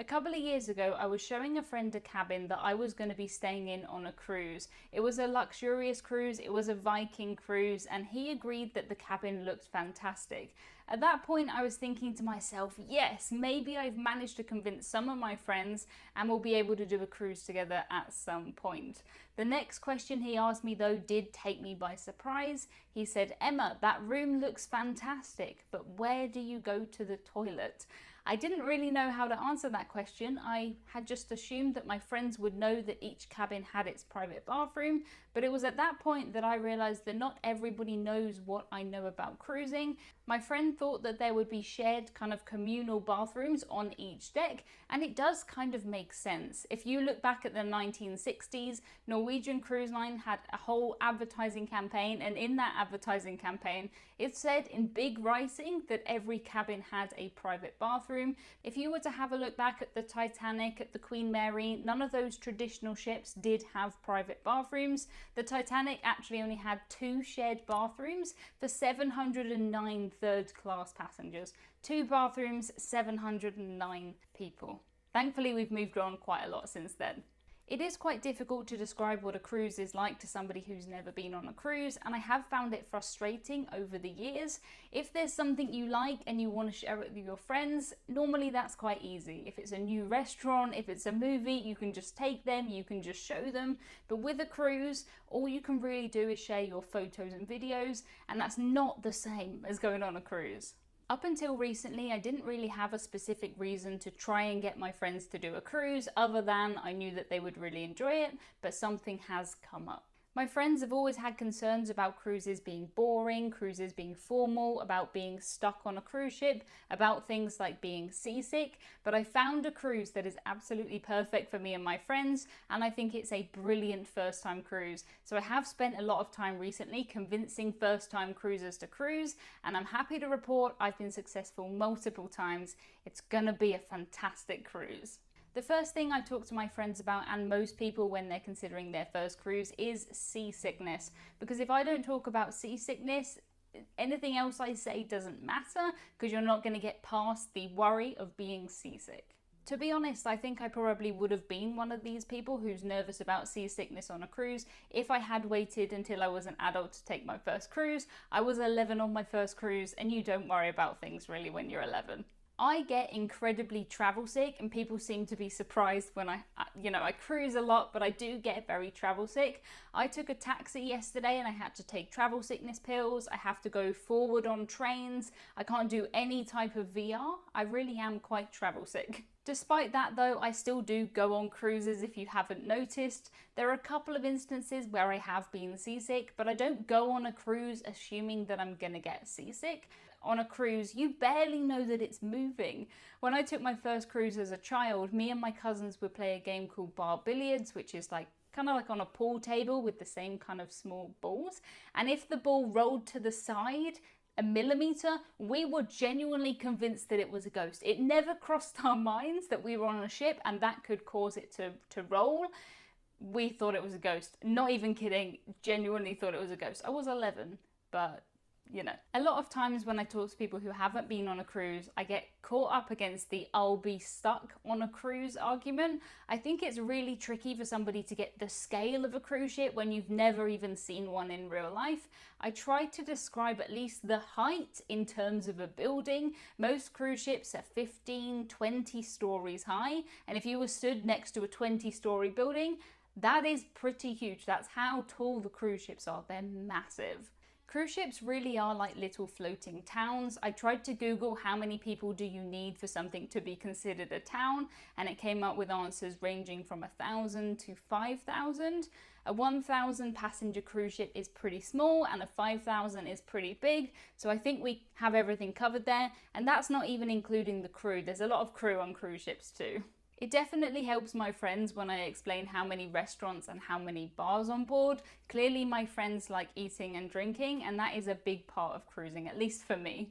couple of years ago, I was showing a friend a cabin that I was going to be staying in on a cruise. It was a luxurious cruise, it was a Viking cruise, and he agreed that the cabin looked fantastic. At that point, I was thinking to myself, yes, maybe I've managed to convince some of my friends and we'll be able to do a cruise together at some point. The next question he asked me though did take me by surprise. He said, Emma, that room looks fantastic, but where do you go to the toilet? I didn't really know how to answer that question. I had just assumed that my friends would know that each cabin had its private bathroom, but it was at that point that I realized that not everybody knows what I know about cruising. My friend thought that there would be shared kind of communal bathrooms on each deck, and it does kind of make sense. If you look back at the 1960s, Norwegian Cruise Line had a whole advertising campaign, and in that advertising campaign, it said in big writing that every cabin had a private bathroom. If you were to have a look back at the Titanic, at the Queen Mary, none of those traditional ships did have private bathrooms. The Titanic actually only had 2 shared bathrooms for 709 third-class passengers. 2 bathrooms, 709 people. Thankfully, we've moved on quite a lot since then. It is quite difficult to describe what a cruise is like to somebody who's never been on a cruise, and I have found it frustrating over the years. If there's something you like and you want to share it with your friends, normally that's quite easy. If it's a new restaurant, if it's a movie, you can just take them, you can just show them. But with a cruise, all you can really do is share your photos and videos, and that's not the same as going on a cruise. Up until recently, I didn't really have a specific reason to try and get my friends to do a cruise, other than I knew that they would really enjoy it, but something has come up. My friends have always had concerns about cruises being boring, cruises being formal, about being stuck on a cruise ship, about things like being seasick, but I found a cruise that is absolutely perfect for me and my friends, and I think it's a brilliant first-time cruise. So I have spent a lot of time recently convincing first-time cruisers to cruise, and I'm happy to report I've been successful multiple times. It's gonna be a fantastic cruise. The first thing I talk to my friends about, and most people when they're considering their first cruise, is seasickness. Because if I don't talk about seasickness, anything else I say doesn't matter, because you're not going to get past the worry of being seasick. To be honest, I think I probably would have been one of these people who's nervous about seasickness on a cruise if I had waited until I was an adult to take my first cruise. I was 11 on my first cruise, and you don't worry about things really when you're 11. I get incredibly travel sick, and people seem to be surprised when I cruise a lot, but I do get very travel sick. I took a taxi yesterday and I had to take travel sickness pills. I have to go forward on trains. I can't do any type of VR. I really am quite travel sick. Despite that though, I still do go on cruises if you haven't noticed. There are a couple of instances where I have been seasick, but I don't go on a cruise assuming that I'm gonna get seasick. On a cruise, you barely know that it's moving. When I took my first cruise as a child, me and my cousins would play a game called bar billiards, which is kind of like on a pool table with the same kind of small balls. And if the ball rolled to the side a millimeter, we were genuinely convinced that it was a ghost. It never crossed our minds that we were on a ship and that could cause it to roll. We thought it was a ghost. Not even kidding, genuinely thought it was a ghost. I was 11, but you know. A lot of times when I talk to people who haven't been on a cruise, I get caught up against the I'll be stuck on a cruise argument. I think it's really tricky for somebody to get the scale of a cruise ship when you've never even seen one in real life. I try to describe at least the height in terms of a building. Most cruise ships are 15, 20 stories high, and if you were stood next to a 20-story building, that is pretty huge. That's how tall the cruise ships are. They're massive. Cruise ships really are like little floating towns. I tried to Google how many people do you need for something to be considered a town, and it came up with answers ranging from 1,000 to 5,000. A 1,000 passenger cruise ship is pretty small and a 5,000 is pretty big, so I think we have everything covered there, and that's not even including the crew. There's a lot of crew on cruise ships too. It definitely helps my friends when I explain how many restaurants and how many bars on board. Clearly my friends like eating and drinking, and that is a big part of cruising, at least for me.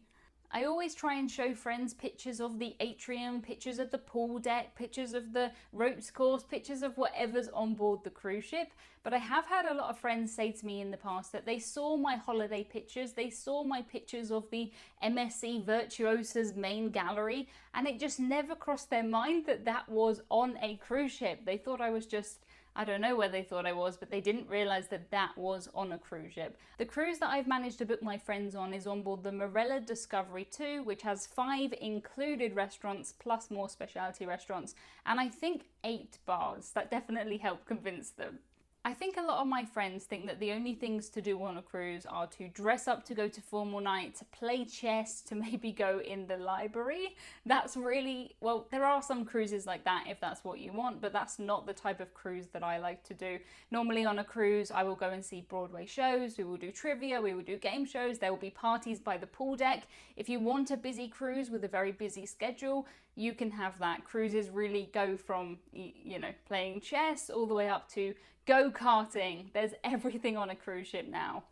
I always try and show friends pictures of the atrium, pictures of the pool deck, pictures of the ropes course, pictures of whatever's on board the cruise ship. But I have had a lot of friends say to me in the past that they saw my holiday pictures, they saw my pictures of the MSC Virtuosa's main gallery, and it just never crossed their mind that that was on a cruise ship. They thought I was just, I don't know where they thought I was, but they didn't realize that that was on a cruise ship. The cruise that I've managed to book my friends on is on board the Marella Discovery 2, which has 5 included restaurants plus more specialty restaurants, and I think 8 bars. That definitely helped convince them. I think a lot of my friends think that the only things to do on a cruise are to dress up to go to formal night, to play chess, to maybe go in the library. That's really, well, there are some cruises like that if that's what you want, but that's not the type of cruise that I like to do. Normally on a cruise, I will go and see Broadway shows, we will do trivia, we will do game shows, there will be parties by the pool deck. If you want a busy cruise with a very busy schedule, you can have that. Cruises really go from, you know, playing chess all the way up to go-karting. There's everything on a cruise ship now.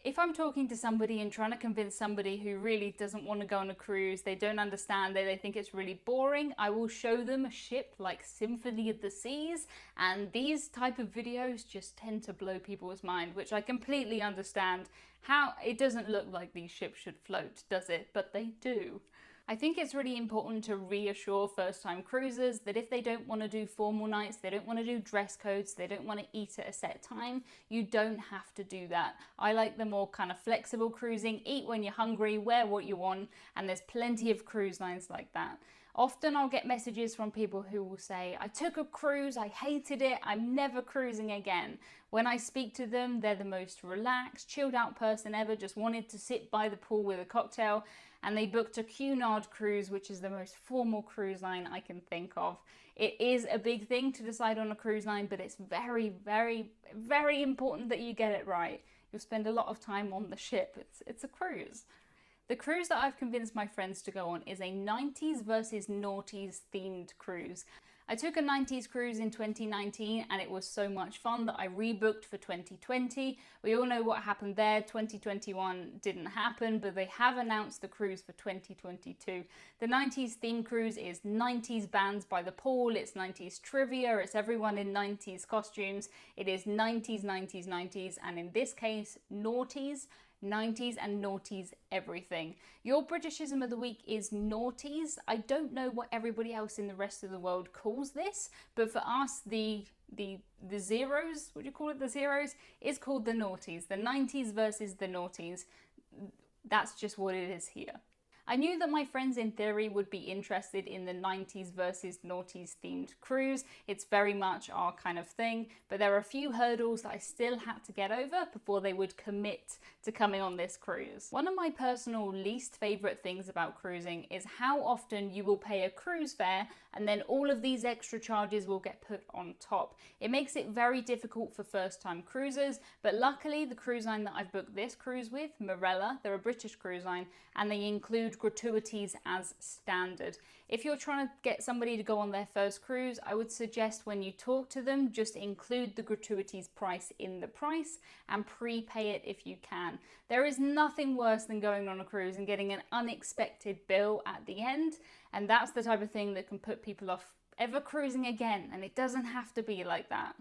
If I'm talking to somebody and trying to convince somebody who really doesn't want to go on a cruise, they don't understand it, they think it's really boring, I will show them a ship like Symphony of the Seas, and these type of videos just tend to blow people's mind, which I completely understand. How it doesn't look like these ships should float, does it? But they do. I think it's really important to reassure first-time cruisers that if they don't want to do formal nights, they don't want to do dress codes, they don't want to eat at a set time, you don't have to do that. I like the more kind of flexible cruising, eat when you're hungry, wear what you want, and there's plenty of cruise lines like that. Often I'll get messages from people who will say, I took a cruise, I hated it, I'm never cruising again. When I speak to them, they're the most relaxed, chilled out person ever, just wanted to sit by the pool with a cocktail, and they booked a Cunard cruise, which is the most formal cruise line I can think of. It is a big thing to decide on a cruise line, but it's very, very, very important that you get it right. You'll spend a lot of time on the ship. It's a cruise. The cruise that I've convinced my friends to go on is a 90s versus noughties themed cruise. I took a 90s cruise in 2019 and it was so much fun that I rebooked for 2020. We all know what happened there. 2021 didn't happen, but they have announced the cruise for 2022. The 90s theme cruise is 90s bands by the pool, it's 90s trivia, it's everyone in 90s costumes. It is 90s, 90s, 90s, and in this case, noughties. 90s and noughties everything. Your Britishism of the week is noughties. I don't know what everybody else in the rest of the world calls this, but for us, the zeros, would you call it the zeros, is called the noughties. The 90s versus the noughties. That's just what it is here. I knew that my friends in theory would be interested in the 90s versus noughties themed cruise. It's very much our kind of thing, but there are a few hurdles that I still had to get over before they would commit to coming on this cruise. One of my personal least favorite things about cruising is how often you will pay a cruise fare and then all of these extra charges will get put on top. It makes it very difficult for first-time cruisers, but luckily the cruise line that I've booked this cruise with, Marella, they're a British cruise line, and they include gratuities as standard. If you're trying to get somebody to go on their first cruise, I would suggest when you talk to them, just include the gratuities price in the price and prepay it if you can. There is nothing worse than going on a cruise and getting an unexpected bill at the end, and that's the type of thing that can put people off ever cruising again, and it doesn't have to be like that.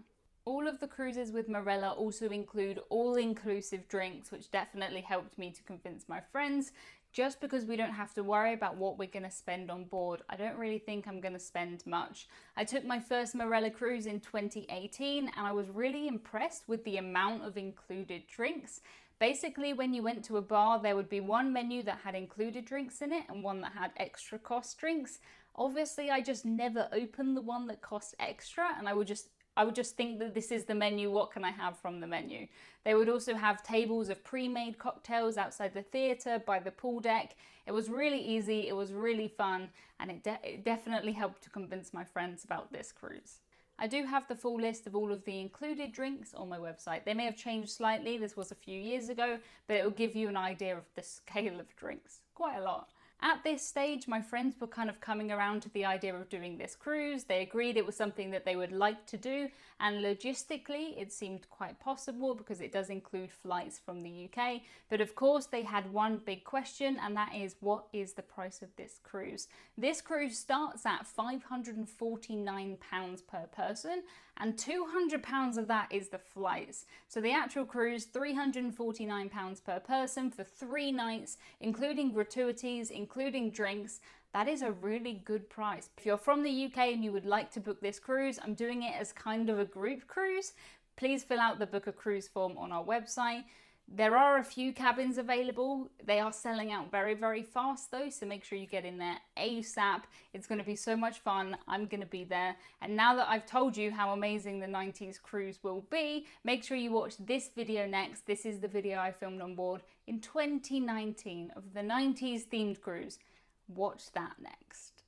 All of the cruises with Marella also include all-inclusive drinks, which definitely helped me to convince my friends. Just because we don't have to worry about what we're going to spend on board, I don't really think I'm going to spend much. I took my first Marella cruise in 2018 and I was really impressed with the amount of included drinks. Basically, when you went to a bar, there would be one menu that had included drinks in it and one that had extra cost drinks. Obviously, I just never opened the one that cost extra, and I would just think that this is the menu, what can I have from the menu? They would also have tables of pre-made cocktails outside the theatre by the pool deck. It was really easy, it was really fun, and it definitely helped to convince my friends about this cruise. I do have the full list of all of the included drinks on my website. They may have changed slightly, this was a few years ago, but it will give you an idea of the scale of drinks. Quite a lot. At this stage, my friends were kind of coming around to the idea of doing this cruise. They agreed it was something that they would like to do, and logistically it seemed quite possible because it does include flights from the UK. But of course they had one big question, and that is, what is the price of this cruise? This cruise starts at £549 per person, and £200 of that is the flights. So the actual cruise, £349 per person for 3 nights, including gratuities, including drinks. That is a really good price. If you're from the UK and you would like to book this cruise, I'm doing it as kind of a group cruise. Please fill out the book a cruise form on our website. There are a few cabins available. They are selling out very, very fast though, so make sure you get in there ASAP. It's going to be so much fun. I'm going to be there. And now that I've told you how amazing the 90s cruise will be, make sure you watch this video next. This is the video I filmed on board in 2019 of the 90s themed cruise. Watch that next.